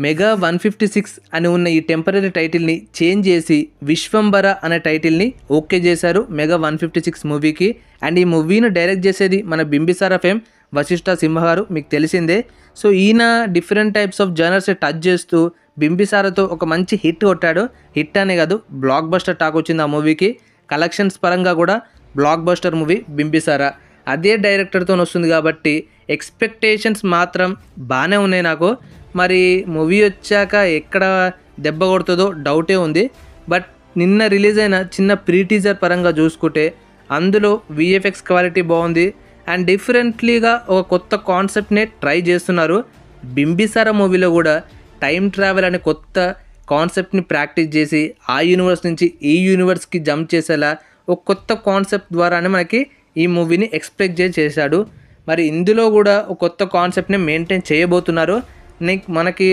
Mega 156 అని ఉన్న ఈ టెంపరరీ టైటిల్ని చేంజ్ చేసి విశ్వంబర అనే టైటిల్ని ఓకే చేశారు మెగా 156 మూవీకి. అండ్ ఈ మూవీని డైరెక్ట్ చేసేది మన బింబిసారా ఫేమ్ వశిష్ఠ సింహ గారు, మీకు తెలిసిందే. సో ఈయన డిఫరెంట్ టైప్స్ ఆఫ్ జనర్స్ టచ్ చేస్తూ బింబిసారాతో ఒక మంచి హిట్ కొట్టాడు. హిట్ అనే కాదు, బ్లాక్ బస్టర్ టాక్ వచ్చింది ఆ మూవీకి. కలెక్షన్స్ పరంగా కూడా బ్లాక్ బస్టర్ మూవీ బింబిసారా. అదే డైరెక్టర్తో వస్తుంది కాబట్టి ఎక్స్పెక్టేషన్స్ మాత్రం బాగానే ఉన్నాయి నాకు. మరి మూవీ వచ్చాక ఎక్కడ దెబ్బ కొడుతుందో డౌటే ఉంది. బట్ నిన్న రిలీజ్ అయిన చిన్న ప్రీ టీజర్ పరంగా చూసుకుంటే అందులో విఎఫ్ఎక్స్ క్వాలిటీ బాగుంది. అండ్ డిఫరెంట్లీగా ఒక కొత్త కాన్సెప్ట్నే ట్రై చేస్తున్నారు. బింబిసారా మూవీలో కూడా టైం ట్రావెల్ అనే కొత్త కాన్సెప్ట్ని ప్రాక్టీస్ చేసి ఆ యూనివర్స్ నుంచి ఈ యూనివర్స్కి జంప్ చేసేలా ఒక కొత్త కాన్సెప్ట్ ద్వారానే మనకి ఈ మూవీని ఎక్స్పెక్ట్ చేశాడు. మరి ఇందులో కూడా ఒక కొత్త కాన్సెప్ట్ని మెయింటైన్ చేయబోతున్నారు. మనకి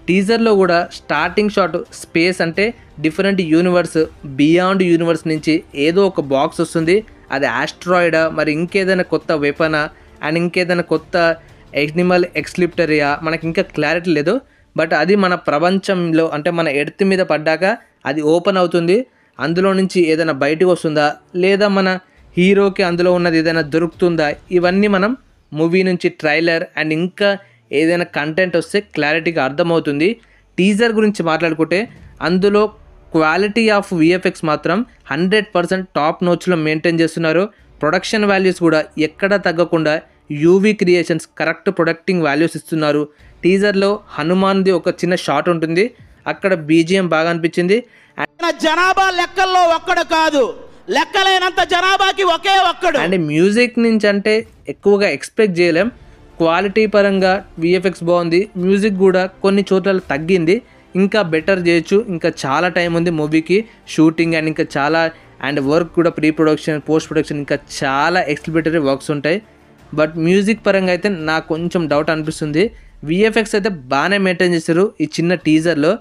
టీజర్లో కూడా స్టార్టింగ్ షాట్ స్పేస్ అంటే డిఫరెంట్ యూనివర్స్, బియాండ్ యూనివర్స్ నుంచి ఏదో ఒక బాక్స్ వస్తుంది. అది ఆస్ట్రాయిడా, మరి ఇంకేదైనా కొత్త వెపనా, అండ్ ఇంకేదైనా కొత్త ఎనిమల్ ఎక్స్లిప్టరియా, మనకి ఇంకా క్లారిటీ లేదు. బట్ అది మన ప్రపంచంలో అంటే మన ఎర్త్ మీద పడ్డాక అది ఓపెన్ అవుతుంది. అందులో నుంచి ఏదైనా బయటకు వస్తుందా, లేదా మన హీరోకి అందులో ఉన్నది ఏదైనా దొరుకుతుందా, ఇవన్నీ మనం మూవీ నుంచి ట్రైలర్ అండ్ ఇంకా ఏదైనా కంటెంట్ వస్తే క్లారిటీగా అర్థమవుతుంది. టీజర్ గురించి మాట్లాడుకుంటే అందులో క్వాలిటీ ఆఫ్ విఎఫ్ఎక్స్ మాత్రం 100% టాప్ నోచ్లో మెయింటైన్ చేస్తున్నారు. ప్రొడక్షన్ వాల్యూస్ కూడా ఎక్కడా తగ్గకుండా UV creations correct protecting values ఇస్తున్నారు. టీజర్లో హనుమాన్ది ఒక చిన్న షాట్ ఉంటుంది, అక్కడ బీజిఎం బాగా అనిపించింది. జనాభా లెక్కల్లో ఒక్కడు కాదు, లెక్కలేనంత జనాభాకి ఒకే ఒక్కడు. అండ్ మ్యూజిక్ నుంచి అంటే ఎక్కువగా ఎక్స్పెక్ట్ చేయలేం. క్వాలిటీ పరంగా విఎఫ్ఎక్స్ బాగుంది, మ్యూజిక్ కూడా కొన్ని చోట్ల తగ్గింది, ఇంకా బెటర్ చేయొచ్చు. ఇంకా చాలా టైం ఉంది మూవీకి షూటింగ్ అండ్ ఇంకా చాలా అండ్ వర్క్ కూడా ప్రీ ప్రొడక్షన్, పోస్ట్ ప్రొడక్షన్, ఇంకా చాలా ఎక్స్ప్లిటరీ వర్క్స్ ఉంటాయి. బట్ మ్యూజిక్ పరంగా అయితే నాకు కొంచెం డౌట్ అనిపిస్తుంది. విఎఫ్ఎక్స్ అయితే బాగానే మెయింటైన్ చేశారు ఈ చిన్న టీజర్లో.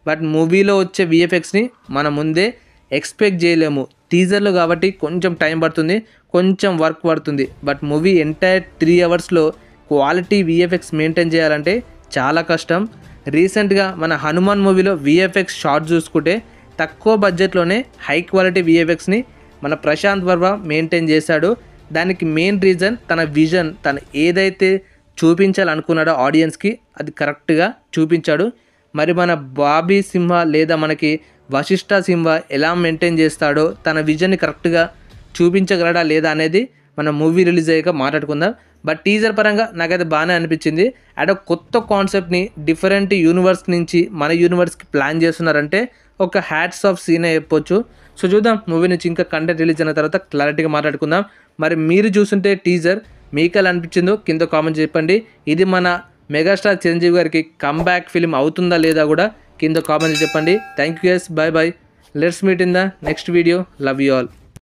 బట్ మూవీలో వచ్చే విఎఫ్ఎక్స్ని మనం ముందే ఎక్స్పెక్ట్ చేయలేము. టీజర్లో కాబట్టి కొంచెం టైం పడుతుంది, కొంచెం వర్క్ పడుతుంది. బట్ మూవీ ఎంటైర్ 3 అవర్స్లో క్వాలిటీ విఎఫ్ఎక్స్ మెయింటైన్ చేయాలంటే చాలా కష్టం. రీసెంట్గా మన హనుమాన్ మూవీలో విఎఫ్ఎక్స్ షార్ట్ చూసుకుంటే తక్కువ బడ్జెట్లోనే హై క్వాలిటీ విఎఫ్ఎక్స్ని మన ప్రశాంత్ వర్మ మెయింటైన్ చేశాడు. దానికి మెయిన్ రీజన్ తన విజన్, తను ఏదైతే చూపించాలనుకున్నాడో ఆడియన్స్కి అది కరెక్ట్గా చూపించాడు. మరి మన బాబీ సింహ లేదా మనకి వశిష్ఠ సింహ ఎలా మెయింటైన్ చేస్తాడో, తన విజన్ని కరెక్ట్గా చూపించగలడా లేదా అనేది మన మూవీ రిలీజ్ అయ్యాక మాట్లాడుకుందాం. బట్ టీజర్ పరంగా నాకైతే బాగానే అనిపించింది. అండ్ ఒక కొత్త కాన్సెప్ట్ని డిఫరెంట్ యూనివర్స్ నుంచి మన యూనివర్స్కి ప్లాన్ చేస్తున్నారంటే ఒక హ్యాట్స్ ఆఫ్ సీన్ చెప్పొచ్చు. సో చూద్దాం, మూవీ నుంచి ఇంకా కంటెంట్ రిలీజ్ అయిన తర్వాత క్లారిటీగా మాట్లాడుకుందాం. మరి మీరు చూస్తుంటే టీజర్ మీకు ఎలా అనిపించిందో కింద కామెంట్ చెప్పండి. ఇది మన మెగాస్టార్ చిరంజీవి గారికి కమ్బ్యాక్ ఫిలిం అవుతుందా లేదా కూడా కింద కామెంట్ చెప్పండి. Thank you guys, bye bye. Let's meet in the next video. Love you all.